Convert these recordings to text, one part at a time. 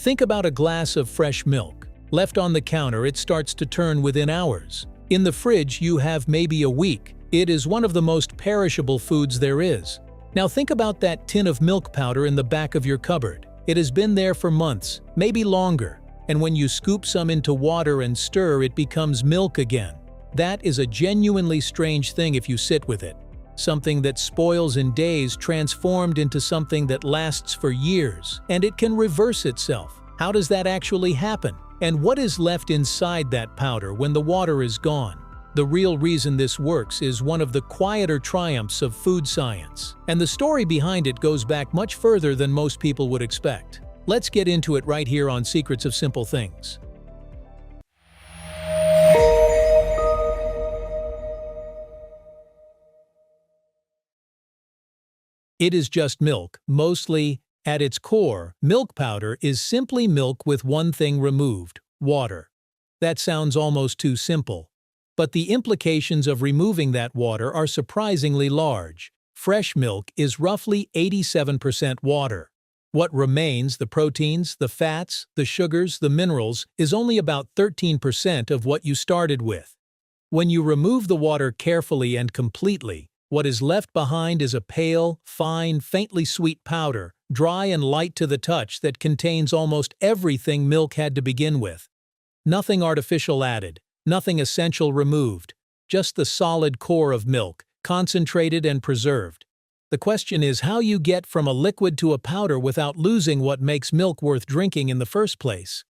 Think about a glass of fresh milk. Left on the counter, it starts to turn within hours. In the fridge, you have maybe a week. It is one of the most perishable foods there is. Now think about that tin of milk powder in the back of your cupboard. It has been there for months, maybe longer, and when you scoop some into water and stir, it becomes milk again. That is a genuinely strange thing if you sit with it. Something that spoils in days transformed into something that lasts for years, and it can reverse itself. How does that actually happen? And what is left inside that powder when the water is gone? The real reason this works is one of the quieter triumphs of food science, and the story behind it goes back much further than most people would expect. Let's get into it right here on Secrets of Simple Things. It is just milk, mostly. At its core, milk powder is simply milk with one thing removed: water. That sounds almost too simple. But the implications of removing that water are surprisingly large. Fresh milk is roughly 87% water. What remains, the proteins, the fats, the sugars, the minerals, is only about 13% of what you started with. When you remove the water carefully and completely, what is left behind is a pale, fine, faintly sweet powder, dry and light to the touch, that contains almost everything milk had to begin with. Nothing artificial added, nothing essential removed, just the solid core of milk, concentrated and preserved. The question is how you get from a liquid to a powder without losing what makes milk worth drinking in the first place.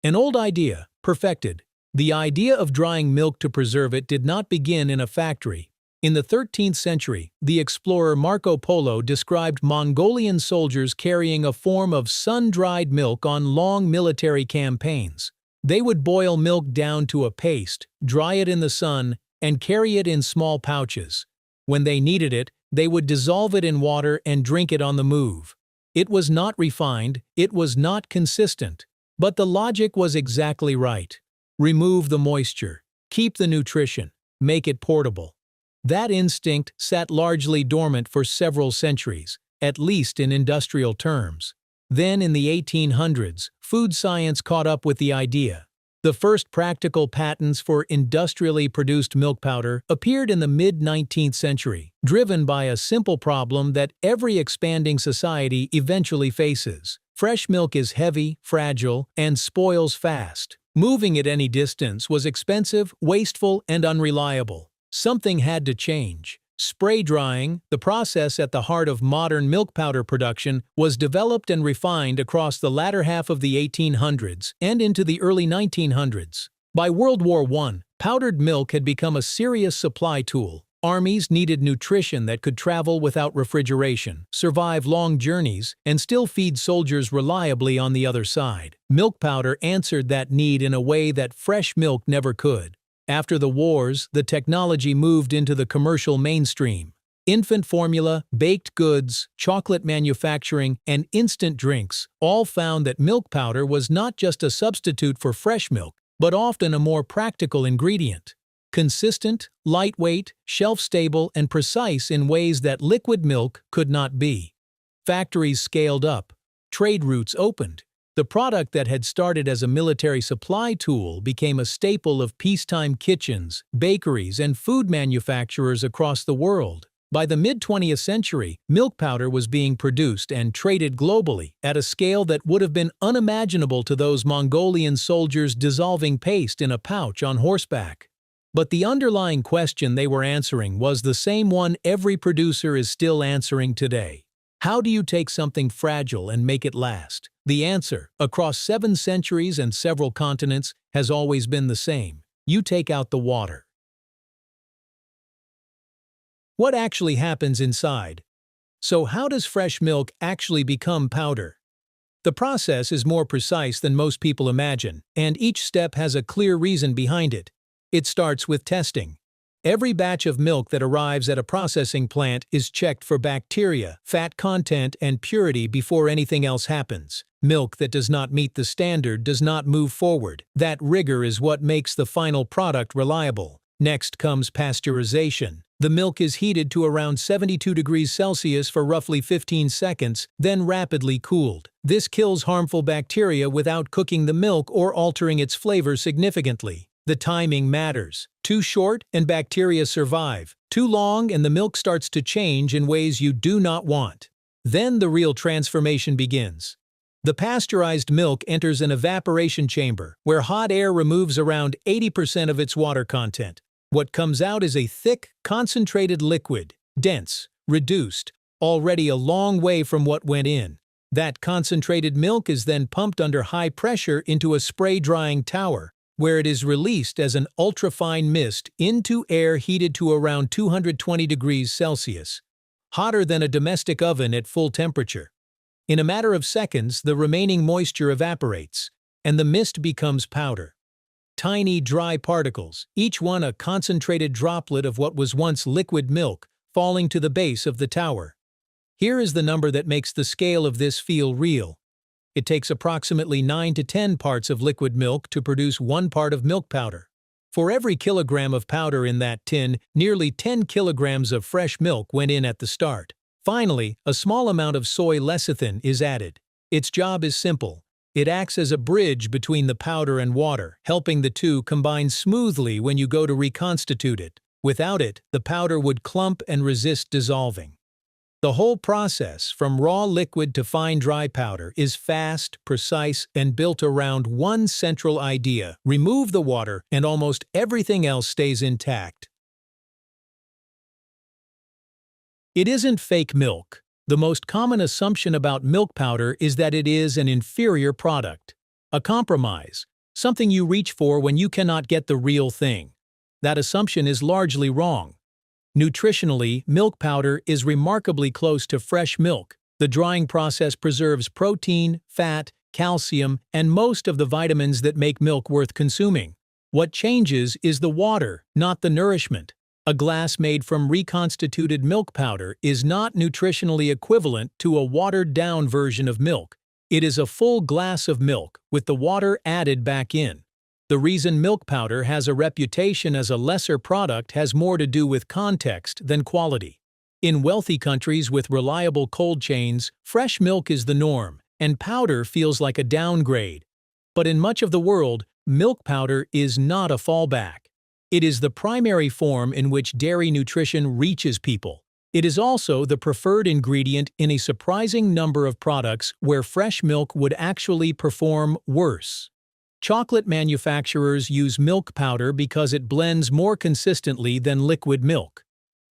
An old idea, perfected. The idea of drying milk to preserve it did not begin in a factory. In the 13th century, the explorer Marco Polo described Mongolian soldiers carrying a form of sun-dried milk on long military campaigns. They would boil milk down to a paste, dry it in the sun, and carry it in small pouches. When they needed it, they would dissolve it in water and drink it on the move. It was not refined, it was not consistent. But the logic was exactly right. Remove the moisture, keep the nutrition, make it portable. That instinct sat largely dormant for several centuries, at least in industrial terms. Then in the 1800s, food science caught up with the idea. The first practical patents for industrially produced milk powder appeared in the mid-19th century, driven by a simple problem that every expanding society eventually faces. Fresh milk is heavy, fragile, and spoils fast. Moving it any distance was expensive, wasteful, and unreliable. Something had to change. Spray drying, the process at the heart of modern milk powder production, was developed and refined across the latter half of the 1800s and into the early 1900s. By World War I, powdered milk had become a serious supply tool. Armies needed nutrition that could travel without refrigeration, survive long journeys, and still feed soldiers reliably on the other side. Milk powder answered that need in a way that fresh milk never could. After the wars, the technology moved into the commercial mainstream. Infant formula, baked goods, chocolate manufacturing, and instant drinks all found that milk powder was not just a substitute for fresh milk, but often a more practical ingredient. Consistent, lightweight, shelf-stable, and precise in ways that liquid milk could not be. Factories scaled up. Trade routes opened. The product that had started as a military supply tool became a staple of peacetime kitchens, bakeries, and food manufacturers across the world. By the mid-20th century, milk powder was being produced and traded globally at a scale that would have been unimaginable to those Mongolian soldiers dissolving paste in a pouch on horseback. But the underlying question they were answering was the same one every producer is still answering today. How do you take something fragile and make it last? The answer, across 7 centuries and several continents, has always been the same. You take out the water. What actually happens inside? So how does fresh milk actually become powder? The process is more precise than most people imagine, and each step has a clear reason behind it. It starts with testing. Every batch of milk that arrives at a processing plant is checked for bacteria, fat content, and purity before anything else happens. Milk that does not meet the standard does not move forward. That rigor is what makes the final product reliable. Next comes pasteurization. The milk is heated to around 72 degrees Celsius for roughly 15 seconds, then rapidly cooled. This kills harmful bacteria without cooking the milk or altering its flavor significantly. The timing matters. Too short and bacteria survive. Too long and the milk starts to change in ways you do not want. Then the real transformation begins. The pasteurized milk enters an evaporation chamber, where hot air removes around 80% of its water content. What comes out is a thick, concentrated liquid, dense, reduced, already a long way from what went in. That concentrated milk is then pumped under high pressure into a spray-drying tower, where it is released as an ultrafine mist into air heated to around 220 degrees Celsius, hotter than a domestic oven at full temperature. In a matter of seconds, the remaining moisture evaporates, and the mist becomes powder. Tiny, dry particles, each one a concentrated droplet of what was once liquid milk, falling to the base of the tower. Here is the number that makes the scale of this feel real. It takes approximately 9 to 10 parts of liquid milk to produce 1 part of milk powder. For every kilogram of powder in that tin, nearly 10 kilograms of fresh milk went in at the start. Finally, a small amount of soy lecithin is added. Its job is simple. It acts as a bridge between the powder and water, helping the two combine smoothly when you go to reconstitute it. Without it, the powder would clump and resist dissolving. The whole process, from raw liquid to fine dry powder, is fast, precise, and built around one central idea: remove the water, and almost everything else stays intact. It isn't fake milk. The most common assumption about milk powder is that it is an inferior product, a compromise, something you reach for when you cannot get the real thing. That assumption is largely wrong. Nutritionally, milk powder is remarkably close to fresh milk. The drying process preserves protein, fat, calcium, and most of the vitamins that make milk worth consuming. What changes is the water, not the nourishment. A glass made from reconstituted milk powder is not nutritionally equivalent to a watered-down version of milk. It is a full glass of milk, with the water added back in. The reason milk powder has a reputation as a lesser product has more to do with context than quality. In wealthy countries with reliable cold chains, fresh milk is the norm, and powder feels like a downgrade. But in much of the world, milk powder is not a fallback. It is the primary form in which dairy nutrition reaches people. It is also the preferred ingredient in a surprising number of products where fresh milk would actually perform worse. Chocolate manufacturers use milk powder because it blends more consistently than liquid milk.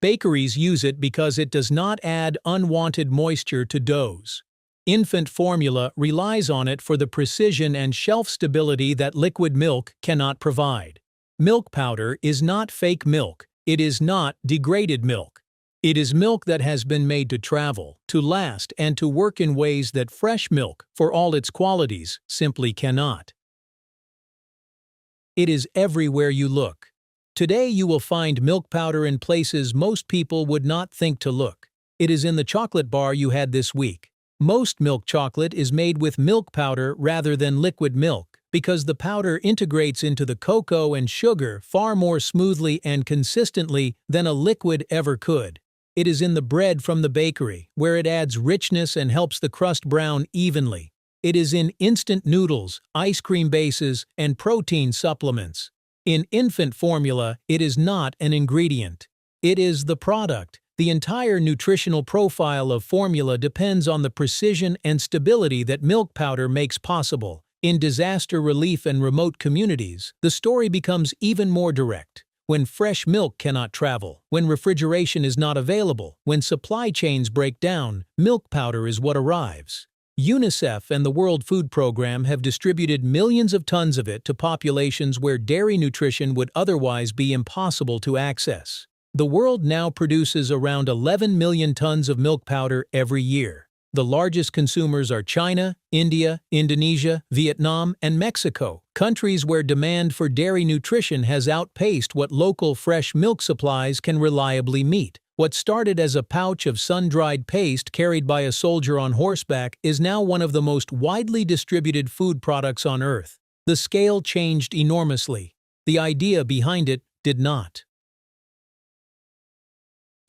Bakeries use it because it does not add unwanted moisture to doughs. Infant formula relies on it for the precision and shelf stability that liquid milk cannot provide. Milk powder is not fake milk. It is not degraded milk. It is milk that has been made to travel, to last, and to work in ways that fresh milk, for all its qualities, simply cannot. It is everywhere you look. Today you will find milk powder in places most people would not think to look. It is in the chocolate bar you had this week. Most milk chocolate is made with milk powder rather than liquid milk, because the powder integrates into the cocoa and sugar far more smoothly and consistently than a liquid ever could. It is in the bread from the bakery, where it adds richness and helps the crust brown evenly. It is in instant noodles, ice cream bases, and protein supplements. In infant formula, it is not an ingredient. It is the product. The entire nutritional profile of formula depends on the precision and stability that milk powder makes possible. In disaster relief and remote communities, the story becomes even more direct. When fresh milk cannot travel, when refrigeration is not available, when supply chains break down, milk powder is what arrives. UNICEF and the World Food Program have distributed millions of tons of it to populations where dairy nutrition would otherwise be impossible to access. The world now produces around 11 million tons of milk powder every year. The largest consumers are China, India, Indonesia, Vietnam, and Mexico, countries where demand for dairy nutrition has outpaced what local fresh milk supplies can reliably meet. What started as a pouch of sun-dried paste carried by a soldier on horseback is now one of the most widely distributed food products on Earth. The scale changed enormously. The idea behind it did not.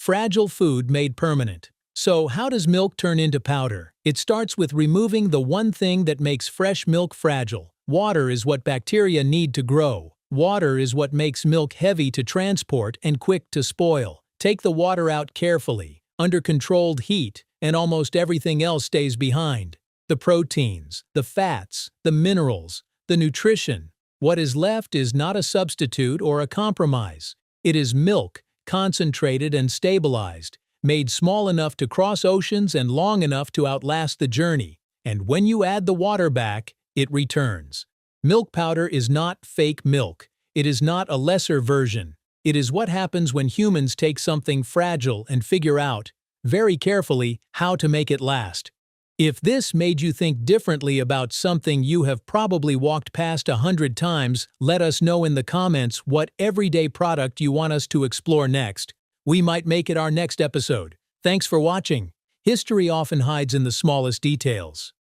Fragile food made permanent. So, how does milk turn into powder? It starts with removing the one thing that makes fresh milk fragile. Water is what bacteria need to grow. Water is what makes milk heavy to transport and quick to spoil. Take the water out carefully, under controlled heat, and almost everything else stays behind. The proteins, the fats, the minerals, the nutrition. What is left is not a substitute or a compromise. It is milk, concentrated and stabilized, made small enough to cross oceans and long enough to outlast the journey. And when you add the water back, it returns. Milk powder is not fake milk. It is not a lesser version. It is what happens when humans take something fragile and figure out, very carefully, how to make it last. If this made you think differently about something you have probably walked past 100 times, let us know in the comments what everyday product you want us to explore next. We might make it our next episode. Thanks for watching. History often hides in the smallest details.